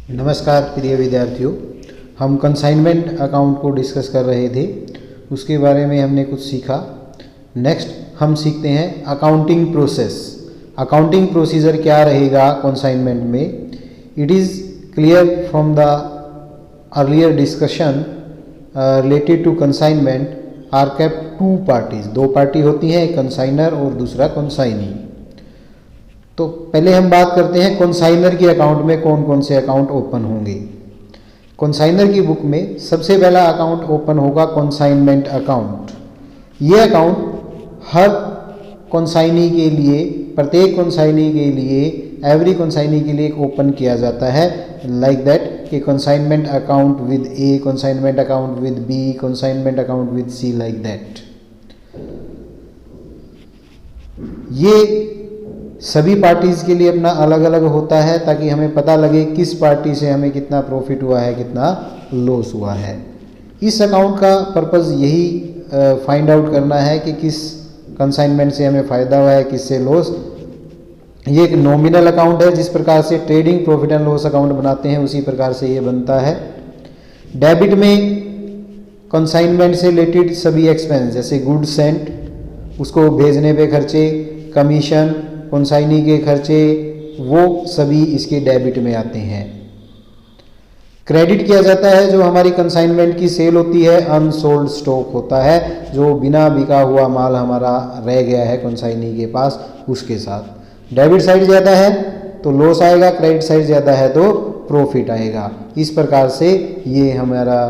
नमस्कार प्रिय विद्यार्थियों, हम कंसाइनमेंट अकाउंट को डिस्कस कर रहे थे। उसके बारे में हमने कुछ सीखा। नेक्स्ट हम सीखते हैं अकाउंटिंग प्रोसेस। अकाउंटिंग प्रोसीजर क्या रहेगा कंसाइनमेंट में। It is clear from the earlier discussion related to consignment are kept to parties. दो पार्टी होती हैं, एक कंसाइनर और दूसरा कंसाइनी। तो पहले हम बात करते हैं कंसाइनर के अकाउंट में कौन कौन से अकाउंट ओपन होंगे। कंसाइनर की बुक में सबसे पहला अकाउंट ओपन होगा कंसाइनमेंट अकाउंट। ये अकाउंट हर कंसाइनी के लिए, प्रत्येक कंसाइनी के लिए, एवरी कंसाइनी के लिए ओपन किया जाता है। लाइक दैट कि consignment account with A, consignment account with B, consignment account with C, like that. ये सभी पार्टीज़ के लिए अपना अलग अलग होता है ताकि हमें पता लगे किस पार्टी से हमें कितना प्रॉफिट हुआ है, कितना लॉस हुआ है। इस अकाउंट का पर्पज़ यही फाइंड आउट करना है कि किस कंसाइनमेंट से हमें फ़ायदा हुआ है, किससे लॉस। ये एक नॉमिनल अकाउंट है। जिस प्रकार से trading profit and loss account बनाते हैं उसी प्रकार से ये बनता है। डेबिट में कंसाइनमेंट से रिलेटेड सभी एक्सपेंस जैसे गुड्स सेंट, उसको भेजने पे खर्चे, कमीशन, कंसाइनी के खर्चे, वो सभी इसके डेबिट में आते हैं। क्रेडिट किया जाता है जो हमारी कंसाइनमेंट की सेल होती है, अनसोल्ड स्टॉक होता है, जो बिना बिका हुआ माल हमारा रह गया है कंसाइनी के पास, उसके साथ। डेबिट साइड ज़्यादा है तो लॉस आएगा, क्रेडिट साइड ज़्यादा है तो प्रॉफिट आएगा। इस प्रकार से ये हमारा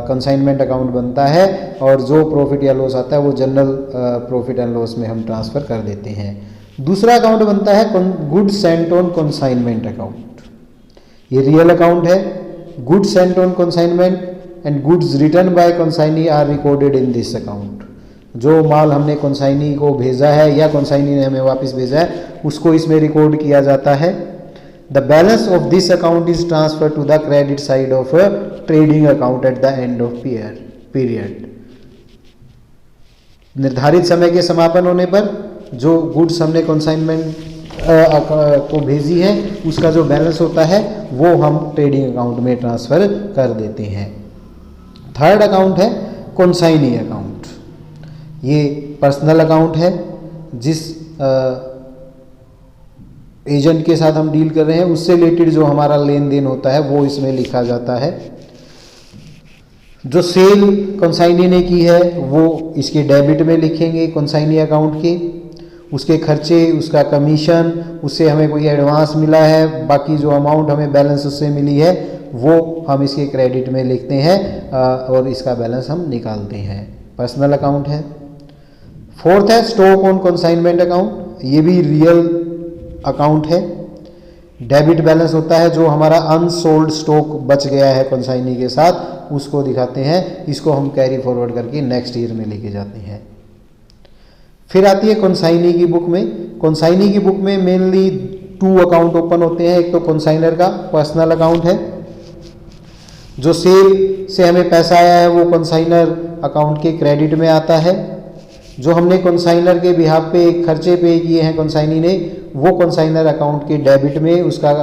कंसाइनमेंट अकाउंट बनता है और जो प्रॉफिट या लॉस आता है वो जनरल प्रॉफिट एंड लॉस में हम ट्रांसफ़र कर देते हैं। दूसरा अकाउंट बनता है goods sent on consignment account. ये रियल अकाउंट है। Goods sent on consignment and goods return by consignee are recorded in this account. जो माल हमने कंसाइनी को भेजा है या कंसाइनी ने हमें वापस भेजा है उसको इसमें रिकॉर्ड किया जाता है। The balance of this account is transfer to the credit side of a trading account at the end of period. निर्धारित समय के समापन होने पर जो गुड्स हमने कंसाइनमेंट को भेजी है उसका जो बैलेंस होता है वो हम ट्रेडिंग अकाउंट में ट्रांसफ़र कर देते हैं। थर्ड अकाउंट है कंसाइनी अकाउंट। ये पर्सनल अकाउंट है। जिस एजेंट के साथ हम डील कर रहे हैं उससे रिलेटेड जो हमारा लेन देन होता है वो इसमें लिखा जाता है। जो सेल कंसाइनी ने की है वो इसके डेबिट में लिखेंगे कंसाइनी अकाउंट के। उसके खर्चे, उसका कमीशन, उससे हमें कोई एडवांस मिला है, बाकी जो अमाउंट हमें बैलेंस उससे मिली है वो हम इसके क्रेडिट में लिखते हैं और इसका बैलेंस हम निकालते हैं। पर्सनल अकाउंट है। फोर्थ है स्टॉक ऑन कंसाइनमेंट अकाउंट। ये भी रियल अकाउंट है। डेबिट बैलेंस होता है जो हमारा अनसोल्ड स्टॉक बच गया है कंसाइनी के साथ, उसको दिखाते हैं। इसको हम कैरी फॉरवर्ड करके नेक्स्ट ईयर में लेके जाते हैं। फिर आती है कंसाइनी की बुक में। कंसाइनी की बुक में मेनली 2 अकाउंट ओपन होते हैं। एक तो कंसाइनर का पर्सनल अकाउंट है। जो सेल से हमें पैसा आया है वो कंसाइनर अकाउंट के क्रेडिट में आता है। जो हमने कंसाइनर के बिहाफ पे खर्चे पे किए हैं कंसाइनी ने, वो कंसाइनर अकाउंट के डेबिट में, उसका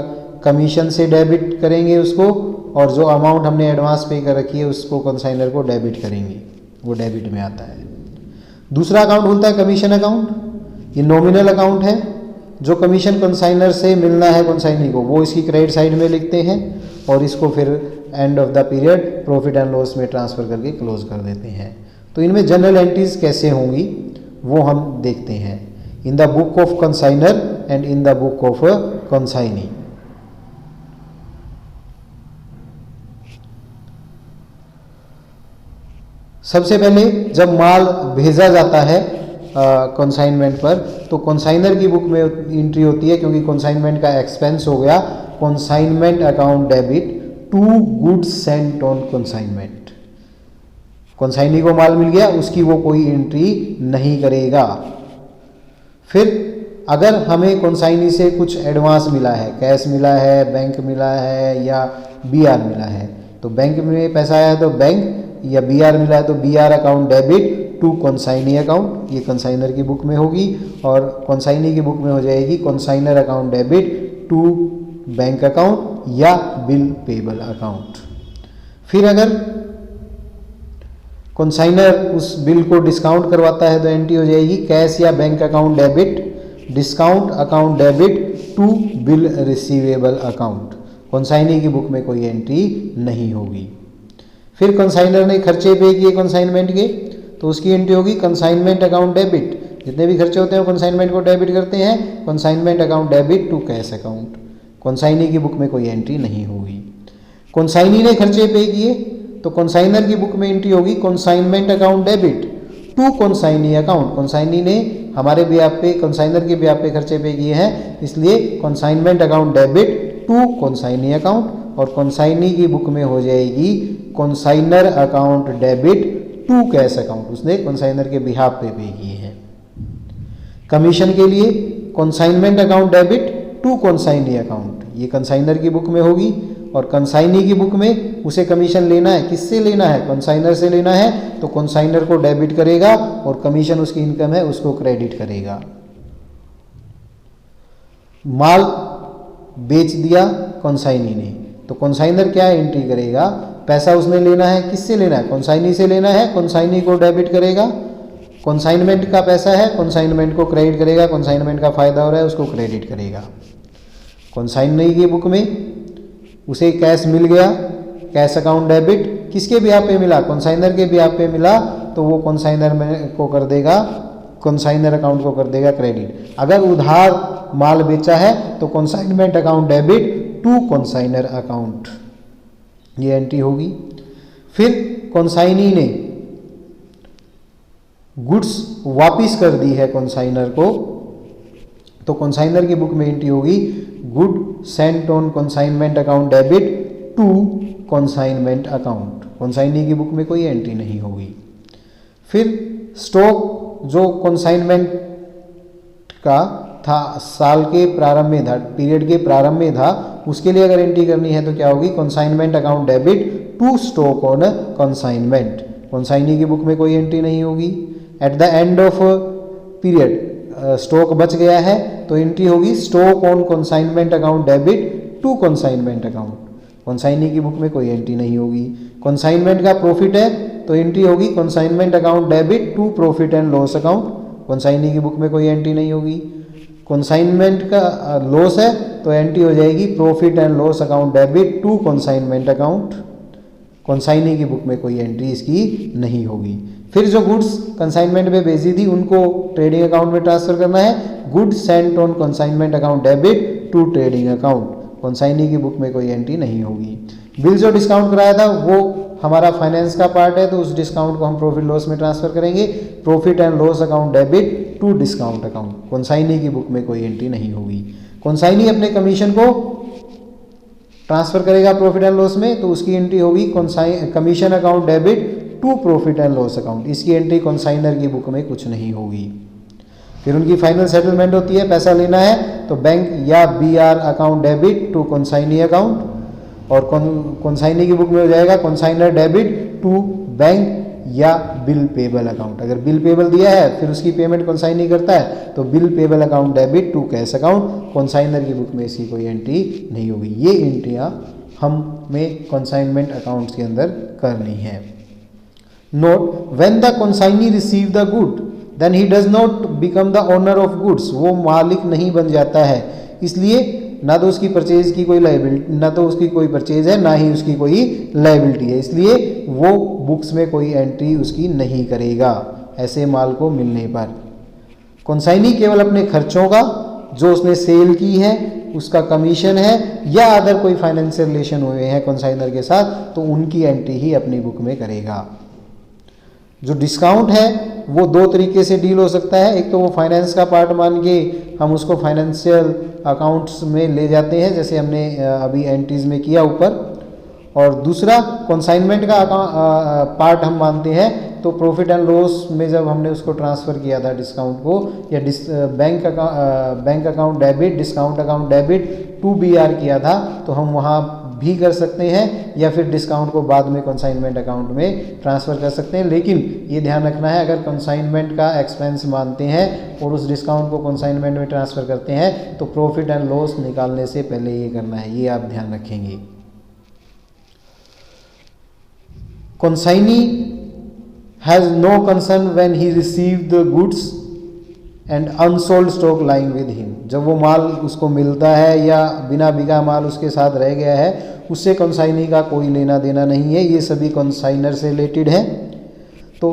कमीशन से डेबिट करेंगे उसको, और जो अमाउंट हमने एडवांस पे कर रखी है उसको कंसाइनर को डेबिट करेंगे, वो डेबिट में आता है। दूसरा अकाउंट होता है कमीशन अकाउंट। ये नॉमिनल अकाउंट है। जो कमीशन कंसाइनर से मिलना है कंसाइनी को वो इसकी क्रेडिट साइड में लिखते हैं और इसको फिर end of the period profit and loss में ट्रांसफ़र करके क्लोज कर देते हैं। तो इनमें जनरल एंट्रीज कैसे होंगी वो हम देखते हैं। In the book of consignor and in the book of consignee. सबसे पहले जब माल भेजा जाता है कंसाइनमेंट पर तो कंसाइनर की बुक में एंट्री होती है, क्योंकि कंसाइनमेंट का एक्सपेंस हो गया consignment account debit to goods sent on consignment. Consignee को माल मिल गया, उसकी वो कोई एंट्री नहीं करेगा। फिर अगर हमें कंसाइनी से कुछ एडवांस मिला है, कैश मिला है, बैंक मिला है या बीआर मिला है, तो बैंक में पैसा आया है तो बैंक, या बीआर मिला है तो BR account debit to consignee account. ये कंसाइनर की बुक में होगी। और कंसाइनी की बुक में हो जाएगी consignor account debit to bank account या बिल पेबल अकाउंट। फिर अगर कंसाइनर उस बिल को डिस्काउंट करवाता है तो एंट्री हो जाएगी कैश या bank account debit, discount account debit to bill receivable account. Consignee की बुक में कोई एंट्री नहीं होगी। फिर कंसाइनर ने खर्चे पे किए कंसाइनमेंट के तो उसकी एंट्री होगी कंसाइनमेंट अकाउंट डेबिट। जितने भी खर्चे होते हैं कंसाइनमेंट को डेबिट करते हैं, consignment account debit to cash account. Consignee की बुक में कोई एंट्री नहीं होगी। कंसाइनी ने खर्चे पे किए तो कंसाइनर की बुक में एंट्री होगी consignment account debit to consignee account. Consignee ने हमारे ब्याह पे, कंसाइनर के ब्याह पे खर्चे पे किए हैं, इसलिए consignment account debit to consignee account. और कंसाइनी की बुक में हो जाएगी consignor account debit to cash account. उसने कंसाइनर के बिहाफ पे किए हैं। कमीशन के लिए consignment account debit to consignee account, ये कंसाइनर की बुक में होगी। और कंसाइनी की बुक में उसे कमीशन लेना है, किससे लेना है? कंसाइनर से लेना है, तो कंसाइनर को डेबिट करेगा और कमीशन उसकी इनकम है उसको क्रेडिट करेगा। माल बेच दिया कंसाइनी ने तो कंसाइनर क्या एंट्री करेगा? पैसा उसने लेना है, किससे लेना है? कंसाइनी से लेना है, कंसाइनी को डेबिट करेगा। कंसाइनमेंट का पैसा है, कंसाइनमेंट को क्रेडिट करेगा। कंसाइनमेंट का फायदा हो रहा है उसको क्रेडिट करेगा। कंसाइनी की बुक में उसे कैश मिल गया, कैश अकाउंट डेबिट किसके ब्याह पे मिला? कंसाइनर के ब्याह पे मिला, तो वो कंसाइनर में को कर देगा, कंसाइनर अकाउंट को कर देगा क्रेडिट। अगर उधार माल बेचा है तो consignment account debit to consignor account, ये एंट्री होगी। फिर कंसाइनी ने गुड्स वापिस कर दी है कंसाइनर को, तो कंसाइनर की बुक में एंट्री होगी good sent on consignment account debit to consignment account. Consignee की बुक में कोई एंट्री नहीं होगी। फिर स्टॉक जो कंसाइनमेंट का था, साल के प्रारंभ में था, पीरियड के प्रारंभ में था, उसके लिए अगर एंट्री करनी है तो क्या होगी? Consignment account debit to stock on consignment. Consignee की बुक में कोई एंट्री नहीं होगी। At the end of period stock बच गया है तो एंट्री होगी stock on consignment account debit to consignment account. Consignee की बुक में कोई एंट्री नहीं होगी। कंसाइनमेंट का प्रॉफिट है तो एंट्री होगी consignment account debit to profit and loss account. Consignee की बुक में कोई एंट्री नहीं होगी। कंसाइनमेंट का लॉस है तो एंट्री हो जाएगी profit and loss account debit to consignment account. Consignee की बुक में कोई एंट्री इसकी नहीं होगी। फिर जो गुड्स कंसाइनमेंट में भेजी थी उनको ट्रेडिंग अकाउंट में ट्रांसफर करना है, good sent on consignment account debit to trading account. Consignee की बुक में कोई एंट्री नहीं होगी। बिल जो डिस्काउंट कराया था वो हमारा फाइनेंस का पार्ट है, तो उस डिस्काउंट को हम प्रॉफिट लॉस में ट्रांसफर करेंगे, profit and loss account debit to discount account. Consignee की बुक में कोई एंट्री नहीं होगी। कंसाइनी अपने कमीशन को ट्रांसफर करेगा प्रॉफिट एंड लॉस में, तो उसकी एंट्री होगी commission account debit to profit and loss account. इसकी एंट्री कंसाइनर की बुक में कुछ नहीं होगी। फिर उनकी फाइनल सेटलमेंट होती है, पैसा लेना है तो बैंक या BR account debit to consignee account, और कंसाइनी की बुक में हो जाएगा कंसाइनर डेबिट टू बैंक या बिल पेबल अकाउंट। अगर बिल पेबल दिया है फिर उसकी पेमेंट कंसाइनी करता है तो bill payable account debit to cash account. Consignor की बुक में इसकी कोई एंट्री नहीं होगी। ये एंट्रियाँ हमें कंसाइनमेंट अकाउंट्स के अंदर करनी है। Note, when the consignee receive the good then he does not become the owner of goods. वो मालिक नहीं बन जाता है, इसलिए ना तो उसकी परचेज की कोई लाइबिलिटी, ना तो उसकी कोई परचेज है, ना ही उसकी कोई लाइबिलिटी है, इसलिए वो बुक्स में कोई एंट्री उसकी नहीं करेगा ऐसे माल को मिलने पर। कंसाइनी केवल अपने खर्चों का, जो उसने सेल की है उसका कमीशन है, या अदर कोई फाइनेंशियल रिलेशन हुए हैं कंसाइनर के साथ, तो उनकी एंट्री ही अपनी बुक में करेगा। जो डिस्काउंट है वो दो तरीके से डील हो सकता है। एक तो वो फाइनेंस का पार्ट मान के हम उसको फाइनेंशियल अकाउंट्स में ले जाते हैं, जैसे हमने अभी एंट्रीज में किया ऊपर, और दूसरा कंसाइनमेंट का पार्ट हम मानते हैं, तो प्रॉफिट एंड लॉस में जब हमने उसको ट्रांसफ़र किया था डिस्काउंट को, या bank account debit, discount account debit to BR किया था, तो हम वहाँ भी कर सकते हैं या फिर डिस्काउंट को बाद में कंसाइनमेंट अकाउंट में ट्रांसफ़र कर सकते हैं। लेकिन ये ध्यान रखना है, अगर कंसाइनमेंट का एक्सपेंस मानते हैं और उस डिस्काउंट को कंसाइनमेंट में ट्रांसफ़र करते हैं तो प्रॉफिट एंड लॉस निकालने से पहले ये करना है, ये आप ध्यान रखेंगे। Consignee has no concern when he received the goods and unsold stock lying with him। जब वो माल उसको मिलता है या बिना बिका माल उसके साथ रह गया है, उससे कंसाइनी का कोई लेना देना नहीं है, ये सभी कंसाइनर से रिलेटेड है। तो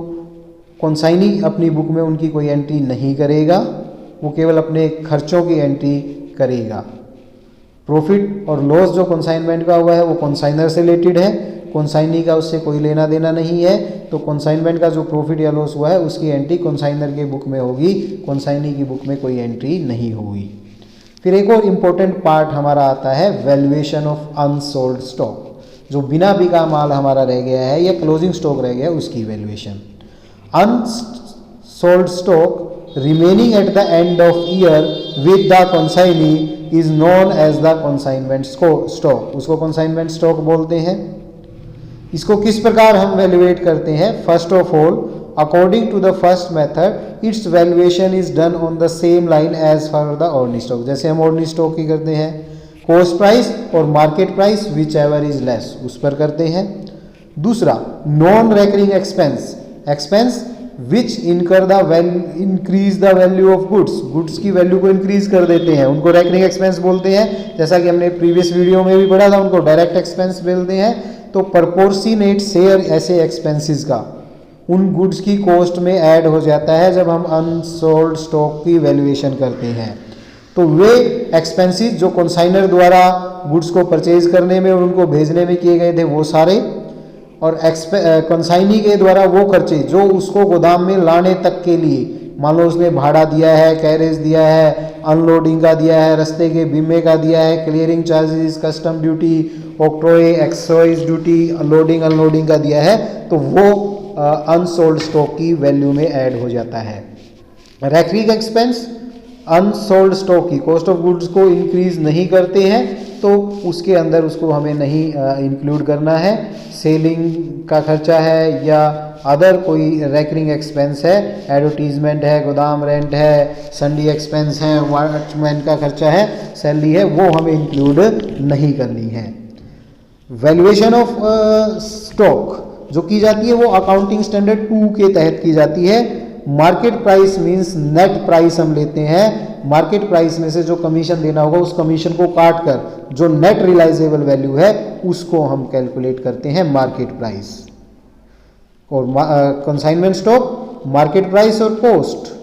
कंसाइनी अपनी बुक में उनकी कोई एंट्री नहीं करेगा, वो केवल अपने खर्चों की एंट्री करेगा। प्रॉफिट और लॉस जो कंसाइनमेंट का हुआ है वो कंसाइनर से रिलेटेड है, कंसाइनी का उससे कोई लेना देना नहीं है। तो कंसाइनमेंट का जो प्रॉफिट या लॉस हुआ है उसकी एंट्री कंसाइनर के बुक में होगी, कंसाइनी की बुक में कोई एंट्री नहीं होगी। फिर एक और इम्पोर्टेंट पार्ट हमारा आता है वैल्यूएशन ऑफ अनसोल्ड स्टॉक। जो बिना बिका माल हमारा रह गया है या क्लोजिंग स्टॉक रह गया उसकी valuation. Unsold stock remaining at the end of year with the consignee is known as the consignment stock। उसको consignment stock बोलते हैं। इसको किस प्रकार हम वैल्यूएट करते हैं? First of all, according to the first method its valuation is done on the same line as for the ordinary stock. जैसे हम ऑर्डिनरी स्टॉक की करते हैं, कॉस्ट प्राइस और market price whichever is less, उस पर करते हैं। दूसरा, non recurring expense, expense which incur the increase the value of goods, goods की वैल्यू को इंक्रीज कर देते हैं, उनको रेकरिंग एक्सपेंस बोलते हैं। जैसा कि हमने प्रीवियस वीडियो में भी पढ़ा था, उनको डायरेक्ट एक्सपेंस बोलते हैं। तो प्रपोर्शनेट शेयर ऐसे एक्सपेंसेस का उन गुड्स की कॉस्ट में ऐड हो जाता है जब हम अनसोल्ड स्टॉक की वैल्यूएशन करते हैं। तो वे एक्सपेंसेस जो कंसाइनर द्वारा गुड्स को परचेज करने में और उनको भेजने में किए गए थे वो सारे, और कंसाइनी के द्वारा वो खर्चे जो उसको गोदाम में लाने तक के लिए, मान लो उसने भाड़ा दिया है, कैरेज दिया है, अनलोडिंग का दिया है, रास्ते के बीमे का दिया है, clearing charges, custom duty, octroi, excise duty, loading unloading का दिया है, तो वो अनसोल्ड स्टॉक की वैल्यू में ऐड हो जाता है। रेकरिंग एक्सपेंस अनसोल्ड स्टॉक की कॉस्ट ऑफ गुड्स को इंक्रीज नहीं करते हैं, तो उसके अंदर उसको हमें नहीं इंक्लूड करना है। सेलिंग का खर्चा है या अदर कोई रेकरिंग एक्सपेंस है, एडवर्टीजमेंट है, गोदाम रेंट है, संडे एक्सपेंस है, वॉचमैन का खर्चा है, सैलरी है, वो हमें इंक्लूड नहीं करनी है। वैल्यूएशन ऑफ स्टॉक जो की जाती है वो अकाउंटिंग स्टैंडर्ड 2 के तहत की जाती है। Market price means net price हम लेते हैं, मार्केट प्राइस में से जो कमीशन देना होगा उस कमीशन को काट कर जो नेट रियलाइजेबल वैल्यू है उसको हम कैलकुलेट करते हैं मार्केट प्राइस। और कंसाइनमेंट स्टॉक मार्केट प्राइस और कॉस्ट,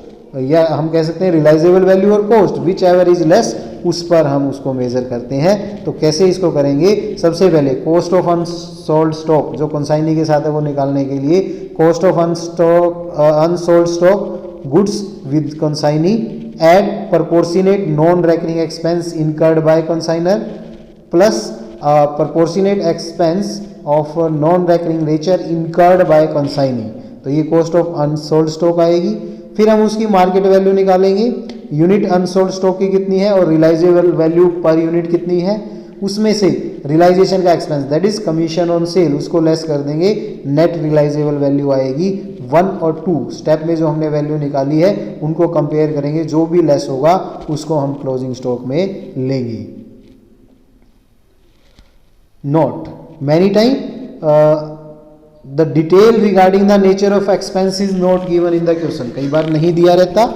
या हम कह सकते हैं रियलाइजेबल वैल्यू और cost which ever is less, उस पर हम उसको मेजर करते हैं। तो कैसे इसको करेंगे? सबसे पहले कॉस्ट ऑफ अनसोल्ड स्टॉक जो कंसाइनी के साथ है वो निकालने के लिए cost of unsold stock goods with consignee add proportionate non-recurring expense incurred by consignor plus proportionate expense of non-recurring nature incurred by consignee। तो ये कॉस्ट ऑफ अनसोल्ड स्टॉक आएगी। फिर हम उसकी मार्केट वैल्यू निकालेंगे, यूनिट अनसोल्ड स्टॉक की कितनी है और रियलाइजेबल वैल्यू पर यूनिट कितनी है, उसमें से रियलाइजेशन का expense that is commission on sale उसको लेस कर देंगे, नेट रियलाइजेबल वैल्यू आएगी। 1 और 2 स्टेप में जो हमने वैल्यू निकाली है उनको कंपेयर करेंगे, जो भी लेस होगा उसको हम क्लोजिंग स्टॉक में लेंगे। Note, many time the detail regarding the nature of expense is not given in the question, कई बार नहीं दिया रहता।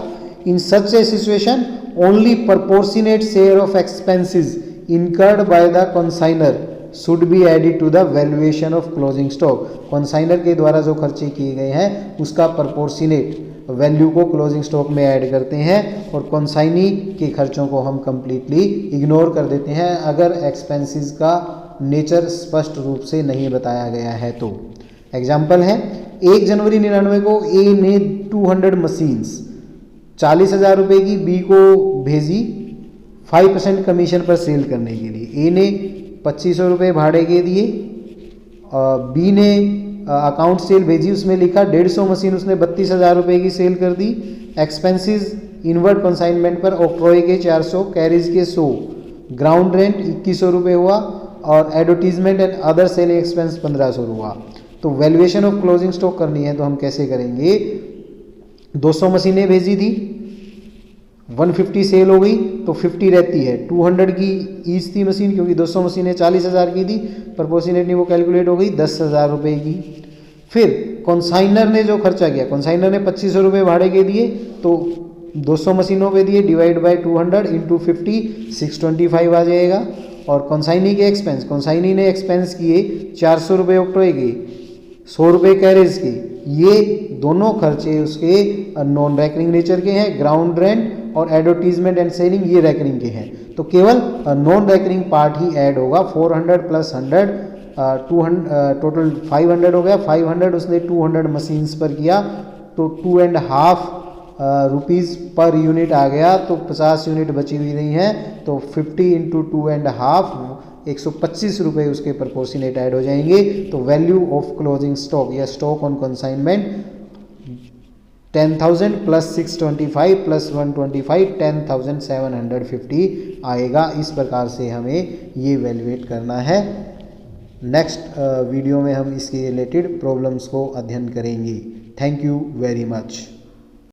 In such a situation only proportionate share of expenses incurred by the consignor should be added to the valuation of closing stock। Consignor के द्वारा जो खर्चे किए गए हैं उसका प्रपोर्शनेट वैल्यू को क्लोजिंग स्टॉक में ऐड करते हैं और कंसाइनी के खर्चों को हम कंप्लीटली इग्नोर कर देते हैं अगर एक्सपेंसेस का नेचर स्पष्ट रूप से नहीं बताया गया है तो। एग्जाम्पल है, 1 जनवरी 99 को ए ने 200 मशीन्स 40,000 रुपये की बी को भेजी 5% कमीशन पर सेल करने के लिए। ए ने 2500 रुपये भाड़े के दिए, बी ने अकाउंट सेल भेजी, उसमें लिखा 150 मशीन उसने 32,000 रुपये की सेल कर दी। एक्सपेंसेस इनवर्ड कंसाइनमेंट पर ऑक्ट्रोए के 400, कैरिज के 100, ग्राउंड रेंट 2100 रुपये हुआ, और advertisement and other selling expense 1500 हुआ। तो वैल्यूएशन ऑफ क्लोजिंग स्टॉक करनी है तो हम कैसे करेंगे, 200 मशीनें भेजी थी, 150 सेल हो गई तो 50 रहती है, 200 की ईच थी मशीन, क्योंकि 200 मशीनें 40,000 की थी, प्रपोर्शनेटली वो कैलकुलेट हो गई 10,000 रुपये की। फिर कॉन्साइनर ने जो खर्चा किया, कॉन्साइनर ने 2500 रुपये भाड़े के दिए, तो 200 मशीनों पे दिए, डिवाइड बाय 200 इंटू 50, 625 आ जाएगा। और कॉन्साइनी के एक्सपेंस, कॉन्साइनी ने एक्सपेंस किए 400 रुपये ऑक्ट्रॉय के, 100 रुपये कैरेज के, ये दोनों खर्चे उसके नॉन रैकरिंग नेचर के हैं। ग्राउंड रेंट और एडवर्टीजमेंट एंड सेलिंग ये रैकरिंग के हैं, तो केवल नॉन रैकरिंग पार्ट ही ऐड होगा। 400 प्लस 100 200 टोटल 500 हो गया। 500 उसने 200 मशीन्स पर किया तो 2.5 रुपीज़ पर यूनिट आ गया, तो 50 यूनिट बची हुई नहीं है, तो 50 इंटू 2.5 125 रुपये उसके प्रपोर्शनेट ऐड हो जाएंगे। तो वैल्यू ऑफ क्लोजिंग स्टॉक या stock on consignment 10,000 plus 625 plus 125 10,750 आएगा। इस प्रकार से हमें ये वैल्यूएट करना है। नेक्स्ट वीडियो में हम इसके रिलेटेड प्रॉब्लम्स को अध्ययन करेंगे। Thank you very much.